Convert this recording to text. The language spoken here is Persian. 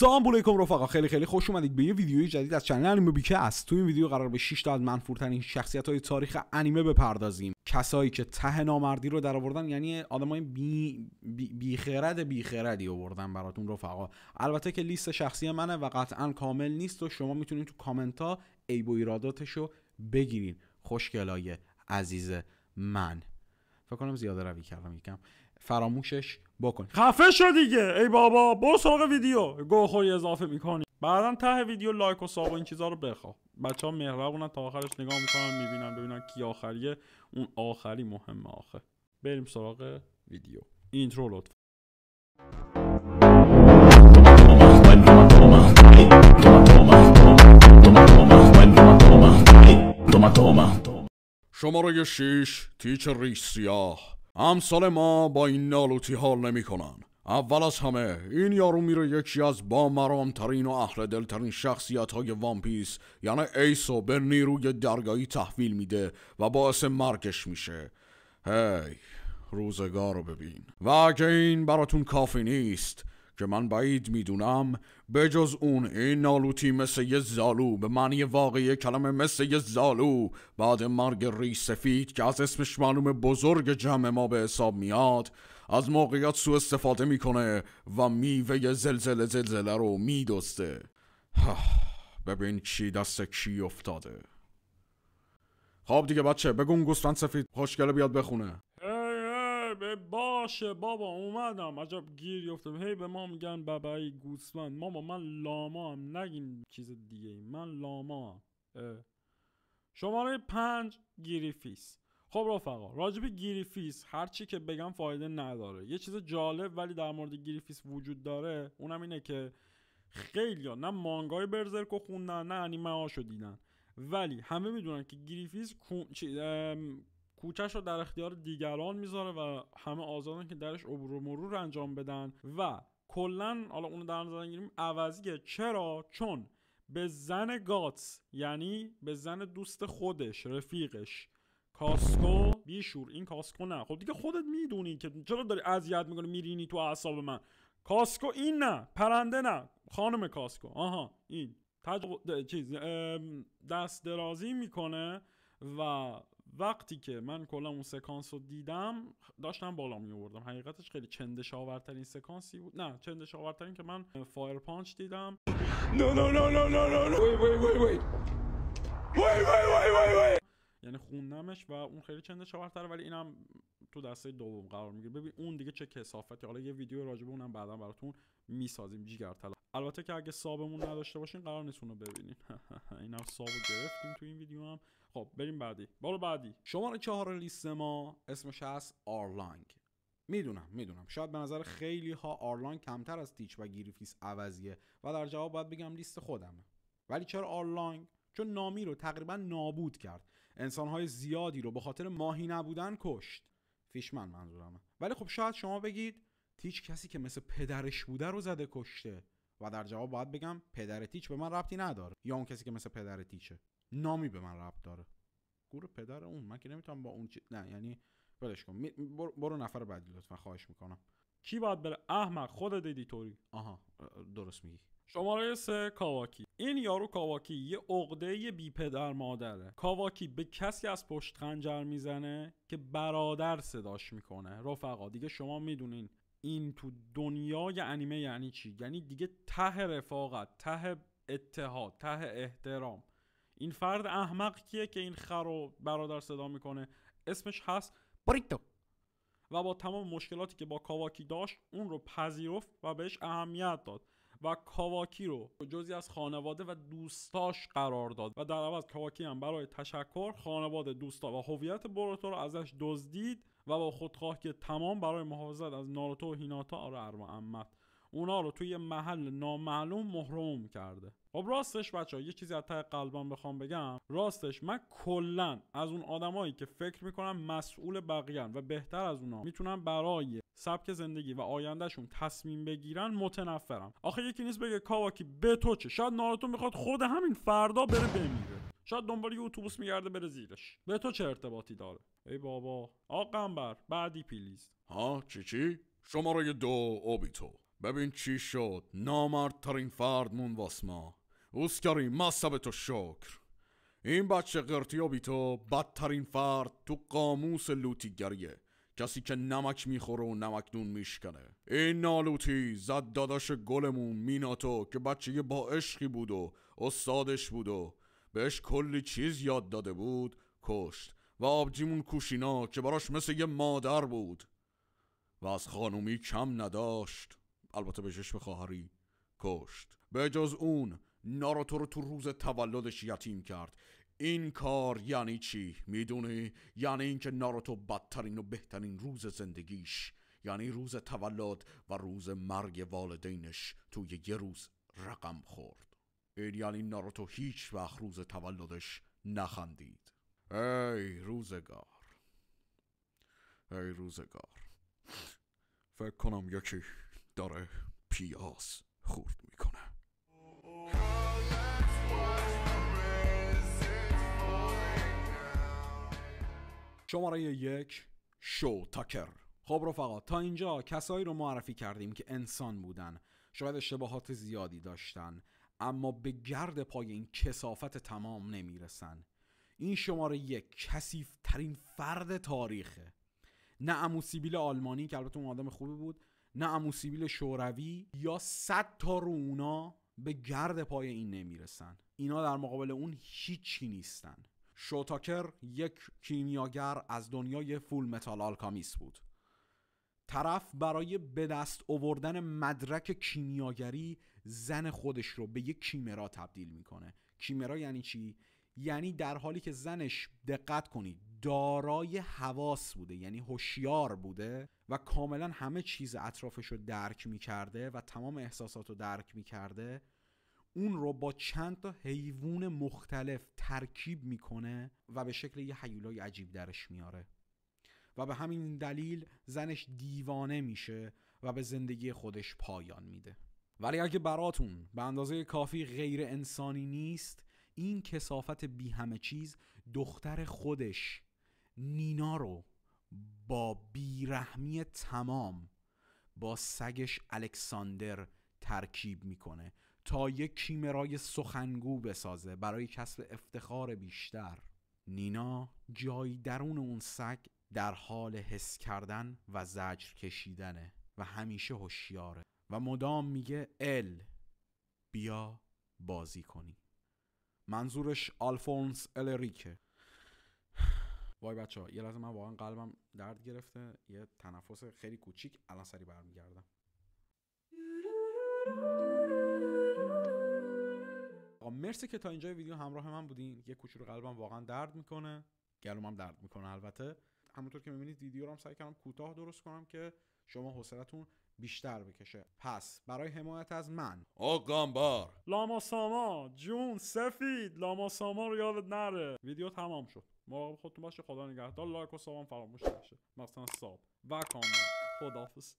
سلام علیکم رفقا، خیلی خوش اومدید به یه ویدیوی جدید از کانال انیمه بیکست. تو این ویدیو قرار به 6 تا از منفورترین شخصیت‌های تاریخ انیمه بپردازیم. کسایی که ته نامردی رو در آوردن، یعنی آدمای بیخردی آوردن براتون رفقا. البته که لیست شخصی منه و قطعا کامل نیست و شما میتونید تو کامنت ها عیب و ایراداتشو بگیرین. خوشگلای عزیز من، فکر کنم زیاده روی کردم، یکم فراموشش بکن. خفه شو دیگه ای بابا، برو سراغ ویدیو. گوخوری اضافه میکنی، بعدم ته ویدیو لایک و ساب و این چیزا رو بخوا. بچه‌ها مهربونن، تا آخرش نگاه میکنن، ببینن کی آخریه. اون آخری مهمه آخه. بریم سراغ ویدیو. اینترو لطفا. شماره 6 تیچ ریش سیاه. امثال ما با این نالوتی حال نمی کنن. اول از همه این یارو میره یکی از با مرامترین و اهل دلترین شخصیت های وان پیس یعنی ایسو به نیروی درگاهی تحویل میده و باعث مرگش میشه. هی روزگار رو ببین. و اگه این براتون کافی نیست، که من بعید میدونم، بجز اون این نالوتی مثل یه زالو، به معنی واقعی کلمه مثل یه زالو، بعد مرگ ریش سفید که از اسمش معلوم بزرگ جمع ما به حساب میاد، از موقعیت سوء استفاده میکنه و میوه زلزله رو میدسته. ببین کی دست کی افتاده. خب دیگه بچه بگو گوسفند سفید خوشگله بیاد بخونه. باشه بابا اومدم. عجب گیری افتادم. هی به ما میگن بابایی گوسفند. ماما من لاما هم، نگین چیز دیگه ای. من لاما هم. شماره 5 گریفیس. خب رفقا، راجب گریفیس هر چی که بگم فایده نداره. یه چیز جالب ولی در مورد گریفیس وجود داره، اونم اینه که خیلیا نه مانگای برزرکو خوندن نه انیمه هاشو دیدن، ولی همه میدونن که گریفیس کوچه‌ش رو در اختیار دیگران میذاره و همه آزادن که درش عبور و مرور انجام بدن و کلن حالا اونو در نظر گیریم عوضیه. چرا؟ چون به زن گاتس، یعنی به زن دوست خودش، رفیقش، کاسکو بیشور، این کاسکو نه، خب دیگه خودت میدونی که چرا داری اذیت میکنی، میرینی تو اعصاب من. کاسکو این نه، پرنده نه، خانم کاسکو، آها این دست درازی میکنه. و وقتی که من کلا اون سکانس رو دیدم داشتم بالا می آوردم. حقیقتش خیلی چندش آورترین سکانسی بود. نه چندش آورترین که من فایر پانچ دیدم. یعنی خوندمش و اون خیلی چندش آورتره، ولی اینم تو دسته دوم قرار میگیره. ببین اون دیگه چه کثافتی. حالا یه ویدیو راجع به اونم بعدا براتون میسازیم جیگرطلا. البته که اگه سابمون نداشته باشین قرار نیست اونو ببینین. اینم سابو گرفتیم تو این ویدیو هم. خب بریم بعدی. برو بعدی. شماره 4 لیست ما اسمش هست آرلانگ. میدونم شاید به نظر خیلی ها آرلانگ کمتر از تیچ و گریفیس عوضیه و در جواب باید بگم لیست خودمه. ولی چرا آرلانگ؟ چون نامی رو تقریبا نابود کرد. انسانهای زیادی رو به خاطر ماهی نبودن کشت. فیشمن منظورمه. ولی خب شاید شما بگید تیچ کسی که مثل پدرش بوده رو زده کشته، و در جواب باید بگم پدر تیچ به من ربطی نداره، یا اون کسی که مثل پدر تیچه. نامی به من ربط داره. گور پدر اون، من که نمیتونم با اون نه، یعنی ولش کن. برو نفر بعدی لطفا، خواهش میکنم. کی باید بره؟ احمق خودت ادیتوری. آها درست میگی. شماره 3 کاواکی. این یارو کاواکی یه عقده بی پدر مادره. کاواکی به کسی از پشت خنجر میزنه که برادر صداش میکنه. رفقا دیگه شما میدونین این تو دنیای انیمه یعنی چی. یعنی دیگه ته رفاقت، ته اتحاد، ته احترام. این فرد احمق کیه که این خر رو برادر صدا میکنه؟ اسمش هست بریتو. و با تمام مشکلاتی که با کاواکی داشت اون رو پذیرفت و بهش اهمیت داد و کاواکی رو جزئی از خانواده و دوستاش قرار داد و در عوض کاواکی هم برای تشکر خانواده، دوستا و هویت بوروتو رو ازش دزدید و با خودخواهی تمام برای محافظت از ناروتو و هیناتا عمت اونا رو توی محل نامعلوم محروم کرده. خب راستش بچه‌ها یه چیزی از ته قلبم بخوام بگم، راستش من کلا از اون آدمایی که فکر میکنم مسئول بقیه‌ان و بهتر از اونا میتونن برای سبک زندگی و آیندهشون تصمیم بگیرن متنفرم. آخه یکی نیست بگه کاواکی به تو چه؟ شاید ناروتو میخواد خود همین فردا بره بمیره. شاید دنبال یه اتوبوس میگرده بره زیرش. به تو چه ارتباطی داره؟ ای بابا. آقا قنبر بعدی پلیز. ها چی؟ شماره 2 اوبیتو. ببین چی شد، نامردترین فرد مون واس ما. اوسکاری مصب تو شکر. این بچه قرتی و بی تو بدترین فرد تو قاموس لوتیگریه. کسی که نمک میخوره و نمکدون میشکنه. این نالوتی زد داداش گلمون میناتو که بچه با عشقی بود و استادش بود و بهش کلی چیز یاد داده بود کشت. و آبجیمون کوشینا که براش مثل یه مادر بود و از خانومی کم نداشت، البته به چشم خواهری کشت. به جز اون ناروتو رو تو روز تولدش یتیم کرد. این کار یعنی چی میدونی؟ یعنی اینکه ناروتو بدترین و بهترین روز زندگیش، یعنی روز تولد و روز مرگ والدینش توی یه روز رقم خورد. این یعنی ناروتو هیچ وقت روز تولدش نخندید. ای روزگار، ای روزگار. فکر کنم یکی داره پیاز خورد میکنه. شماره 1 شو تاکر. خب رفقا، تا اینجا کسایی رو معرفی کردیم که انسان بودن، شاید اشتباهات زیادی داشتن، اما به گرد پای این کثافت تمام نمیرسن. این شماره 1 کثیف ترین فرد تاریخه. نه عموسیبیل آلمانی که البته اون آدم خوبی بود، نه عموسیبیل شوروی، یا 100 تا رو اونا به گرد پای این نمیرسن. اینا در مقابل اون هیچی نیستن. شو تاکر یک کیمیاگر از دنیای فول متال آلکامیست بود. طرف برای به دست آوردن مدرک کیمیاگری زن خودش رو به یک کیمرا تبدیل میکنه. کیمرا یعنی چی؟ یعنی در حالی که زنش، دقت کنید، دارای حواس بوده، یعنی هوشیار بوده و کاملا همه چیز اطرافش رو درک میکرده و تمام احساسات رو درک میکرده، اون رو با چند تا حیوان مختلف ترکیب میکنه و به شکل یه هیولای عجیب درش میاره و به همین دلیل زنش دیوانه میشه و به زندگی خودش پایان میده. ولی اگه براتون به اندازه کافی غیر انسانی نیست، این کثافت بی همه چیز دختر خودش نینا رو با بیرحمی تمام با سگش الکساندر ترکیب میکنه تا یک کیمرای سخنگو بسازه برای کسب افتخار بیشتر. نینا جای درون اون سگ در حال حس کردن و زجر کشیدنه و همیشه هوشیاره و مدام میگه بیا بازی کنی. منظورش آلفونس الریکه. وای بچه ها، یه لحظه من واقعا قلبم درد گرفته، یه تنفس خیلی کوچیک، الان سری برمیگردم. مرسی که تا اینجای ویدیو همراه من بودین. یه کوچولو قلبم واقعا درد میکنه، گلومم هم درد میکنه. البته همونطور که میبینید ویدیو رو هم سعی کردم کوتاه درست کنم که شما حوصلتون بیشتر بکشه. پس برای حمایت از من، آقامبر، لاما ساما جون سفید، لاما ساما رو یادت نره. ویدیو تمام شد. مراقب خودتون باشه. خدا نگهدار. لایک و سابم فراموش نشه، مثلا ساب و کامنت. خداحافظ.